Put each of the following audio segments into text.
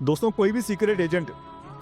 दोस्तों, कोई भी सीक्रेट एजेंट,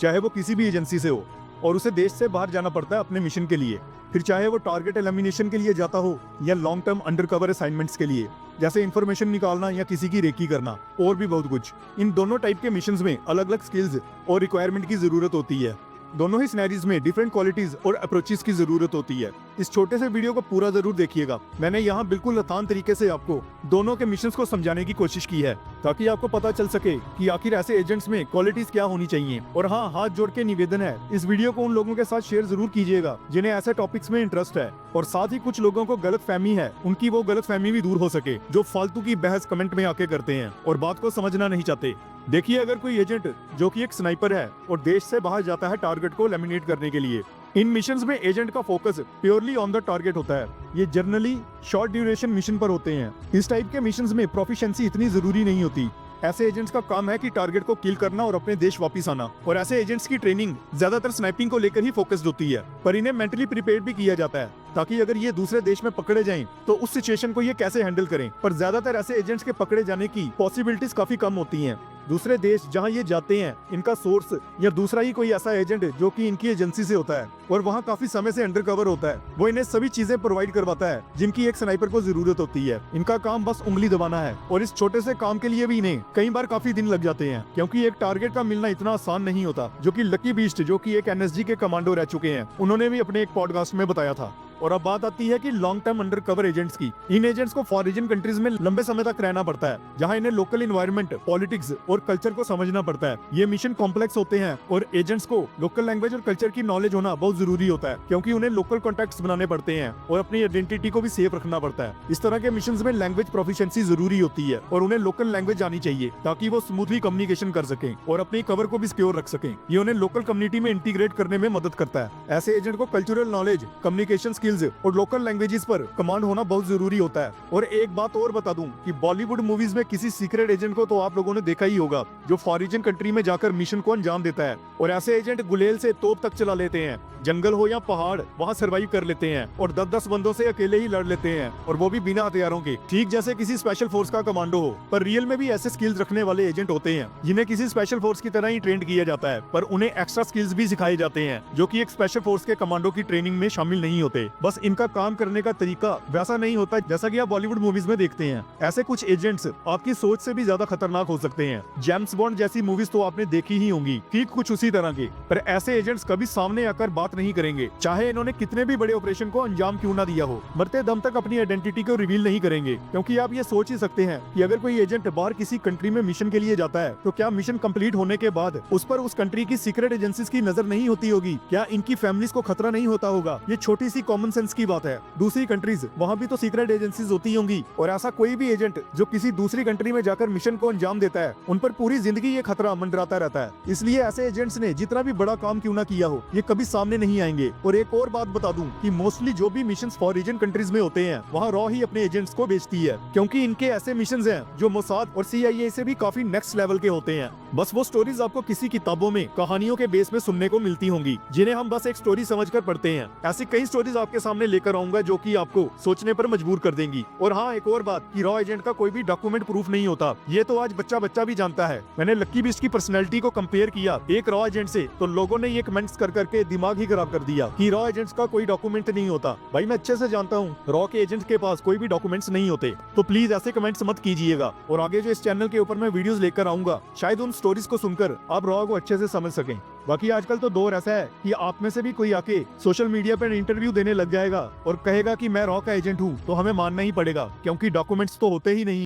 चाहे वो किसी भी एजेंसी से हो, और उसे देश से बाहर जाना पड़ता है अपने मिशन के लिए। फिर चाहे वो टारगेट एलिमिनेशन के लिए जाता हो या लॉन्ग टर्म अंडरकवर असाइनमेंट्स के लिए, जैसे इन्फॉर्मेशन निकालना या किसी की रेकी करना, और भी बहुत कुछ। इन दोनों टाइप के मिशंस में अलग अलग स्किल्स और रिक्वायरमेंट की जरूरत होती है। दोनों ही सिनेरियोज में डिफरेंट क्वालिटीज और अप्रोचेस की जरूरत होती है। इस छोटे से वीडियो को पूरा जरूर देखिएगा। मैंने यहाँ बिल्कुल आसान तरीके से आपको दोनों के मिशंस को समझाने की कोशिश की है, ताकि आपको पता चल सके कि आखिर ऐसे एजेंट्स में क्वालिटीज क्या होनी चाहिए। और हाँ, हाथ जोड़ के निवेदन है, इस वीडियो को उन लोगों के साथ शेयर जरूर कीजिएगा जिन्हें ऐसे टॉपिक्स में इंटरेस्ट है, और साथ ही कुछ लोगों को गलत फहमी है, उनकी वो गलत फहमी भी दूर हो सके, जो फालतू की बहस कमेंट में आके करते हैं और बात को समझना नहीं चाहते। देखिए, अगर कोई एजेंट जो कि एक स्नाइपर है और देश से बाहर जाता है टारगेट को लेमिनेट करने के लिए, इन मिशंस में एजेंट का focus purely on the target होता है। ये जनरली शॉर्ट ड्यूरेशन मिशन पर होते हैं। इस टाइप के मिशंस में प्रोफिशिएंसी इतनी जरूरी नहीं होती। ऐसे एजेंट्स का काम है कि टारगेट को किल करना और अपने देश वापस आना। और ऐसे एजेंट्स की ट्रेनिंग ज्यादातर स्नाइपिंग को लेकर ही फोकस्ड होती है, पर इन्हें मेंटली प्रिपेयर्ड भी किया जाता है, ताकि अगर ये दूसरे देश में पकड़े जाएं तो उस सिचुएशन को ये कैसे हैंडल करें। पर ज्यादातर ऐसे एजेंट्स के पकड़े जाने की पॉसिबिलिटीज काफी कम होती हैं। दूसरे देश जहां ये जाते हैं, इनका सोर्स या दूसरा ही कोई ऐसा एजेंट जो कि इनकी एजेंसी से होता है और वहां काफी समय से अंडरकवर होता है, वो इन्हें सभी चीजें प्रोवाइड करवाता है जिनकी एक स्नाइपर को जरूरत होती है। इनका काम बस उंगली दबाना है, और इस छोटे से काम के लिए भी इन्हें कई बार काफी दिन लग जाते हैं, क्योंकि एक टारगेट का मिलना इतना आसान नहीं होता। जो कि लकी बीस्ट, जो कि एक एनएसजी के कमांडो रह चुके हैं, उन्होंने भी अपने एक पॉडकास्ट में बताया था। और अब बात आती है कि लॉन्ग टर्म अंडरकवर एजेंट्स की। इन एजेंट्स को फॉरेन कंट्रीज में लंबे समय तक रहना पड़ता है, जहां इन्हें लोकल एनवायरनमेंट, पॉलिटिक्स और कल्चर को समझना पड़ता है। ये मिशन कॉम्प्लेक्स होते हैं और एजेंट्स को लोकल लैंग्वेज और कल्चर की नॉलेज होना बहुत जरूरी होता है, क्योंकि उन्हें लोकल कॉन्टेक्ट्स बनाने पड़ते हैं और अपनी आइडेंटिटी को भी सेफ रखना पड़ता है। इस तरह के मिशन में लैंग्वेज प्रोफिशिएंसी जरूरी होती है, और उन्हें लोकल लैंग्वेज आनी चाहिए ताकि वो स्मूथली कम्युनिकेशन कर सकें और अपनी कवर को भी सिक्योर रख सकें। ये उन्हें लोकल कम्युनिटी में इंटीग्रेट करने में मदद करता है। ऐसे एजेंट को कल्चरल नॉलेज, कम्युनिकेशन स्किल्स और लोकल लैंग्वेजेस पर कमांड होना बहुत जरूरी होता है। और एक बात और बता दूं कि बॉलीवुड मूवीज में किसी सीक्रेट एजेंट को तो आप लोगों ने देखा ही होगा, जो फॉरेन कंट्री में जाकर मिशन को अंजाम देता है। और ऐसे एजेंट गुलेल से तोप तक चला लेते हैं, जंगल हो या पहाड़, वहाँ सर्वाइव कर लेते हैं और 10-10 बंदों से अकेले ही लड़ लेते हैं, और वो भी बिना हथियारों के, ठीक जैसे किसी स्पेशल फोर्स का कमांडो हो। पर रियल में भी ऐसे स्किल्स रखने वाले एजेंट होते हैं जिन्हें किसी स्पेशल फोर्स की तरह ही ट्रेन किया जाता है, पर उन्हें एक्स्ट्रा स्किल्स भी सिखाए जाते हैं जो कि एक स्पेशल फोर्स के कमांडो की ट्रेनिंग में शामिल नहीं होते। बस इनका काम करने का तरीका वैसा नहीं होता जैसा कि आप बॉलीवुड मूवीज में देखते हैं। ऐसे कुछ एजेंट्स आपकी सोच से भी ज्यादा खतरनाक हो सकते हैं। जेम्स बॉन्ड जैसी मूवीज तो आपने देखी ही होंगी, ठीक कुछ उसी तरह के। पर ऐसे एजेंट्स कभी सामने आकर बात नहीं करेंगे, चाहे इन्होंने कितने भी बड़े ऑपरेशन को अंजाम क्यों ना दिया हो। मरते दम तक अपनी आइडेंटिटी को रिवील नहीं करेंगे, क्योंकि आप ये सोच ही सकते हैं कि अगर कोई एजेंट बाहर किसी कंट्री में मिशन के लिए जाता है, तो क्या मिशन कंप्लीट होने के बाद उस पर उस कंट्री की सीक्रेट एजेंसीज की नजर नहीं होती होगी? क्या इनकी फैमिलीज को खतरा नहीं होता होगा? ये छोटी सी कॉमन सेंस की बात है। दूसरी कंट्रीज, वहाँ भी तो सीक्रेट एजेंसीज होती होंगी, और ऐसा कोई भी एजेंट जो किसी दूसरी कंट्री में जाकर मिशन को अंजाम देता है, उन पर पूरी जिंदगी ये खतरा मंडराता रहता है। इसलिए ऐसे एजेंट्स ने जितना भी बड़ा काम क्यों ना किया हो, ये कभी सामने नहीं आएंगे। और एक और बात बता दूं कि मोस्टली जो भी मिशन फॉरेन कंट्रीज में होते हैं, वहाँ रॉ ही अपने एजेंट्स को बेचती है, क्योंकि इनके ऐसे मिशन हैं जो मोसाद और CIA से भी काफी नेक्स्ट लेवल के होते हैं। बस वो स्टोरीज आपको किसी किताबों में कहानियों के बेस में सुनने को मिलती होंगी, जिन्हें हम बस एक स्टोरी समझकर पढ़ते हैं। ऐसी कई स्टोरीज आपके सामने लेकर आऊंगा जो कि आपको सोचने पर मजबूर कर देंगी। और हाँ, एक और बात कि रॉ एजेंट का कोई भी डॉक्यूमेंट प्रूफ नहीं होता। ये तो आज बच्चा बच्चा भी जानता है। मैंने लकी बीस्ट की पर्सनैलिटी को कंपेयर किया एक रॉ एजेंट से, तो लोगों ने ये कमेंट्स कर करके दिमाग ही खराब कर दिया कि रॉ एजेंट्स का कोई डॉक्यूमेंट नहीं होता। भाई, मैं अच्छे से जानता हूँ रॉ के एजेंट के पास कोई भी डॉक्यूमेंट्स नहीं होते, तो प्लीज ऐसे कमेंट्स मत कीजिएगा। और आगे जो इस चैनल के ऊपर मैं वीडियोस लेकर आऊंगा, शायद उन स्टोरीज को सुनकर आप रॉ को अच्छे से समझ सकें। बाकी आजकल तो दौर ऐसा है कि आप में से भी कोई आके सोशल मीडिया पर इंटरव्यू देने लग जाएगा और कहेगा कि मैं रॉ का एजेंट हूँ, तो हमें मानना ही पड़ेगा, क्योंकि डॉक्यूमेंट्स तो होते ही नहीं।